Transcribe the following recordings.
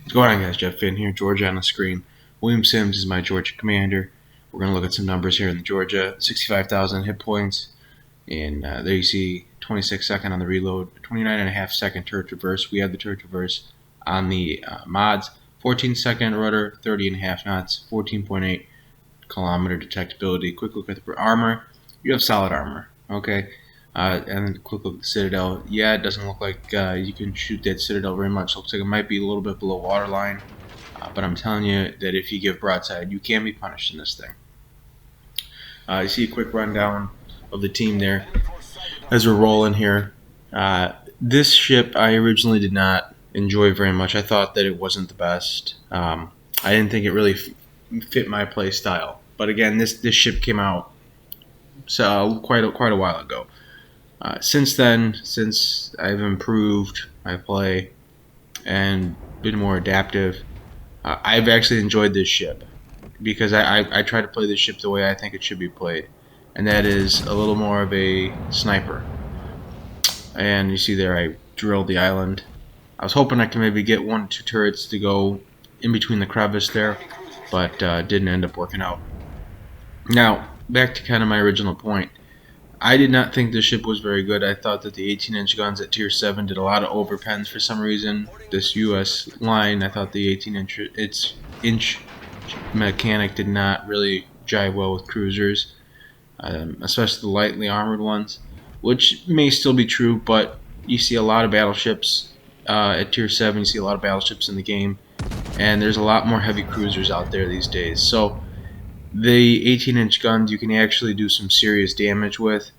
What's going on, guys? Jeff Finn here, Georgia on the screen. William Sims is my Georgia commander. We're going to look at some numbers here in the Georgia. 65,000 hit points. And there you see 26 second on the reload, 29.5 second turret traverse. We have the turret traverse on the mods. 14 second rudder, 30.5 knots, 14.8 kilometer detectability. Quick look at the armor. You have solid armor, okay? And then quick look at the Citadel. Yeah, it doesn't look like you can shoot that Citadel very much. Looks like it might be a little bit below waterline. But I'm telling you that if you give broadside, you can be punished in this thing. You see a quick rundown of the team there as we're rolling here. This ship I originally did not enjoy very much. I thought that it wasn't the best. I didn't think it really fit my play style. But again, this ship came out quite a while ago. Since then, since I've improved my play and been more adaptive, I've actually enjoyed this ship because I try to play this ship the way I think it should be played, and that is a little more of a sniper. And you see there I drilled the island. I was hoping I could maybe get 1 or 2 turrets to go in between the crevice there, but didn't end up working out. Now, back to kind of my original point. I did not think this ship was very good. I thought that the 18-inch guns at Tier 7 did a lot of overpens for some reason. This US line, I thought the 18-inch mechanic did not really jive well with cruisers, especially the lightly armored ones, which may still be true, but you see a lot of battleships at Tier 7. You see a lot of battleships in the game, and there's a lot more heavy cruisers out there these days. So the 18-inch guns you can actually do some serious damage with.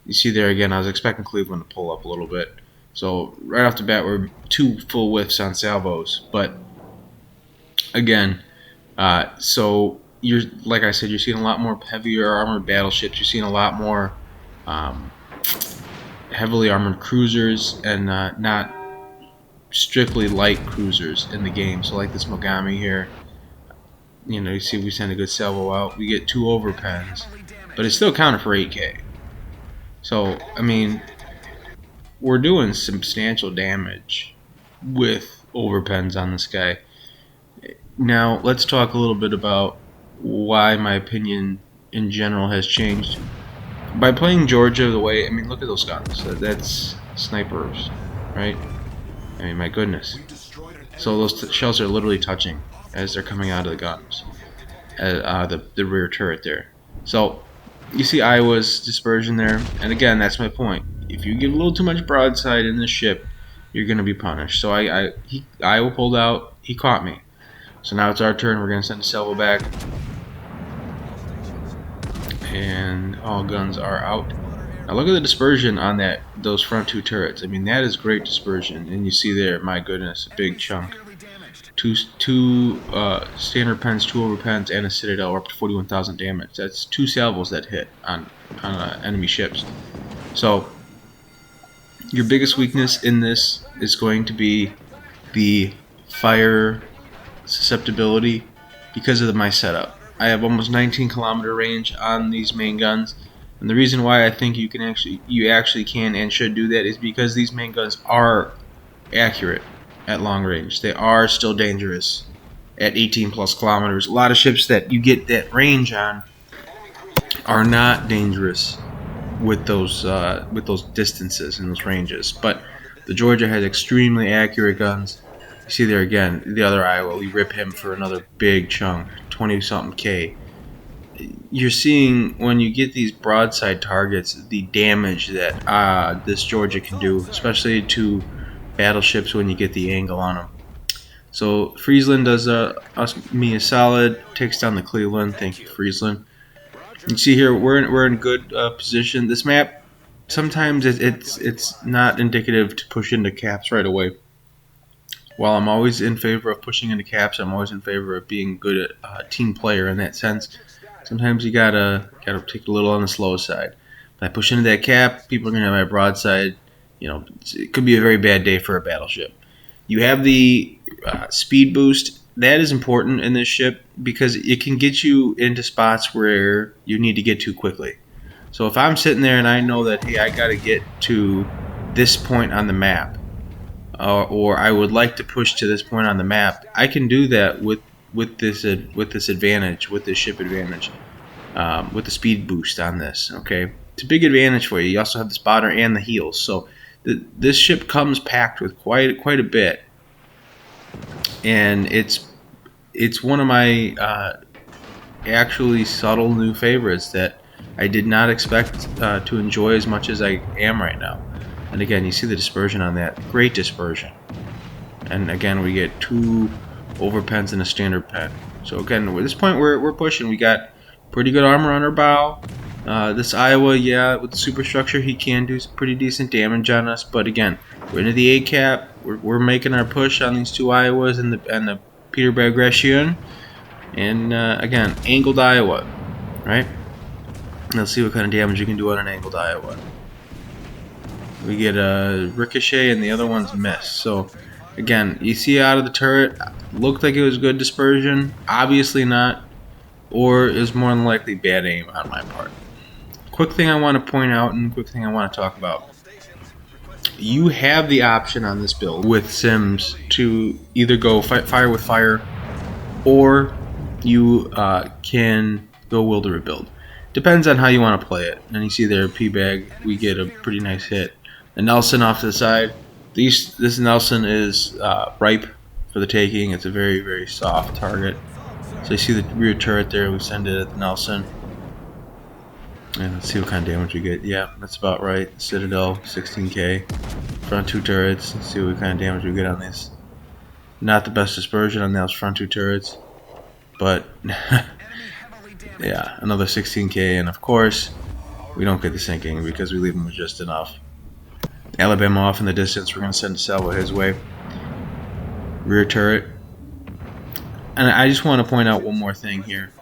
You see there again, I was expecting Cleveland to pull up a little bit. So right off the bat, we're 2 full whiffs on salvos. But again, so you're, like I said, you're seeing a lot more heavier armored battleships. You're seeing a lot more heavily armored cruisers and not strictly light cruisers in the game. So like this Mogami here. You know, you see we send a good salvo out. We get 2 overpens, but it's still counted for 8K. So, I mean, we're doing substantial damage with overpens on this guy. Now, let's talk a little bit about why my opinion in general has changed. By playing Georgia the way, I mean, look at those guns. That's snipers, right? I mean, my goodness. So those shells are literally touching as they're coming out of the guns, the rear turret there. So you see Iowa's dispersion there, and again, that's my point. If you give a little too much broadside in this ship, you're going to be punished. So Iowa pulled out, he caught me. So now it's our turn. We're going to send a salvo back, and all guns are out. Now look at the dispersion on those front 2 turrets. I mean, that is great dispersion, and you see there, my goodness, a big chunk. Two standard pens, 2 overpens, and a Citadel, up to 41,000 damage. That's 2 salvos that hit on enemy ships. So your biggest weakness in this is going to be the fire susceptibility because of my setup. I have almost 19 kilometer range on these main guns, and the reason why I think you actually can and should do that is because these main guns are accurate at long range. They are still dangerous at 18 plus kilometers. A lot of ships that you get that range on are not dangerous with those distances and those ranges. But the Georgia has extremely accurate guns. You see there again, the other Iowa, we rip him for another big chunk, 20-something K. You're seeing when you get these broadside targets the damage that this Georgia can do, especially to battleships when you get the angle on them. So Friesland does me a solid, takes down the Cleveland. Thank you, Friesland. You see here we're in good position. This map sometimes it's not indicative to push into caps right away. While I'm always in favor of pushing into caps, I'm always in favor of being good at team player in that sense. Sometimes you gotta take a little on the slow side. If I push into that cap, people are gonna have my broadside. You know, it could be a very bad day for a battleship. You have the speed boost. That is important in this ship because it can get you into spots where you need to get to quickly. So if I'm sitting there and I know that, hey, I got to get to this point on the map, or I would like to push to this point on the map, I can do that with this advantage, with this ship advantage, with the speed boost on this. Okay, it's a big advantage for you. You also have the spotter and the heals, so this ship comes packed with quite a bit, and it's one of my actually subtle new favorites that I did not expect to enjoy as much as I am right now. And again, you see the dispersion on that. Great dispersion. And again, we get 2 overpens and a standard pen. So again, at this point, we're pushing. We got pretty good armor on our bow. This Iowa, yeah, with the superstructure, he can do some pretty decent damage on us. But again, we're into the A cap. We're making our push on these 2 Iowas and the Peter Bagration. And again, angled Iowa, right? Let's see what kind of damage you can do on an angled Iowa. We get a ricochet and the other one's miss. So again, you see out of the turret, looked like it was good dispersion. Obviously not, or it was more than likely bad aim on my part. Quick thing I want to point out and quick thing I want to talk about. You have the option on this build with Sims to either go fire with fire, or you can go will to rebuild. Depends on how you want to play it. And you see there, P-Bag, we get a pretty nice hit. A Nelson off to the side. This Nelson is ripe for the taking. It's a very soft target. So you see the rear turret there. We send it at the Nelson. And let's see what kind of damage we get. Yeah, that's about right. Citadel, 16k. Front 2 turrets. Let's see what kind of damage we get on this. Not the best dispersion on those front 2 turrets. But, yeah, another 16k. And of course, we don't get the sinking because we leave them with just enough. Alabama off in the distance. We're going to send a salvo his way. Rear turret. And I just want to point out one more thing here.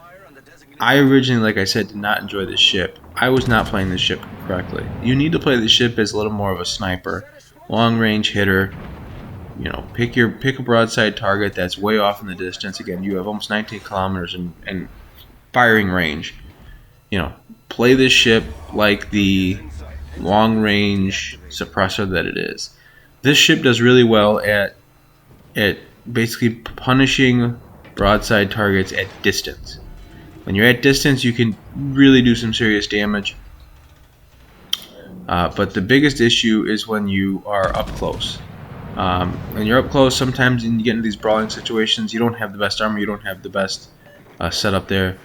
I originally, like I said, did not enjoy this ship. I was not playing this ship correctly. You need to play this ship as a little more of a sniper, long range hitter. You know, pick a broadside target that's way off in the distance. Again, you have almost 19 kilometers in firing range. You know, play this ship like the long range suppressor that it is. This ship does really well at basically punishing broadside targets at distance. When you're at distance, you can really do some serious damage. But the biggest issue is when you are up close. When you're up close, sometimes you get into these brawling situations, you don't have the best armor, you don't have the best setup there.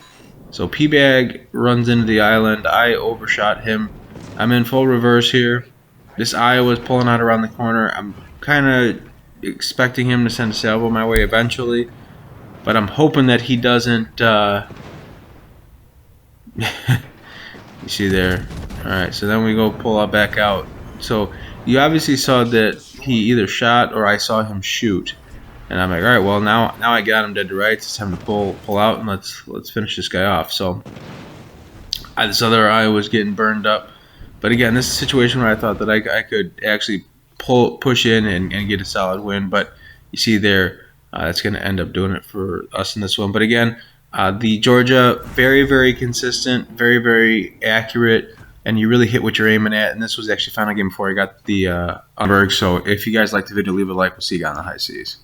So P-Bag runs into the island. I overshot him. I'm in full reverse here. This Iowa's pulling out around the corner. I'm kind of expecting him to send a salvo my way eventually, but I'm hoping that he doesn't. You see there. Alright, so then we go pull out back out. So you obviously saw that he either shot or I saw him shoot. And I'm like, alright, well now I got him dead to rights. It's time to pull out and let's finish this guy off. So this other eye was getting burned up. But again, this is a situation where I thought that I could actually push in and get a solid win. But you see there, that's going to end up doing it for us in this one. But again, the Georgia, very consistent, very accurate, and you really hit what you're aiming at. And this was actually final game before I got the Berg. So if you guys liked the video, leave a like. We'll see you guys on the high seas.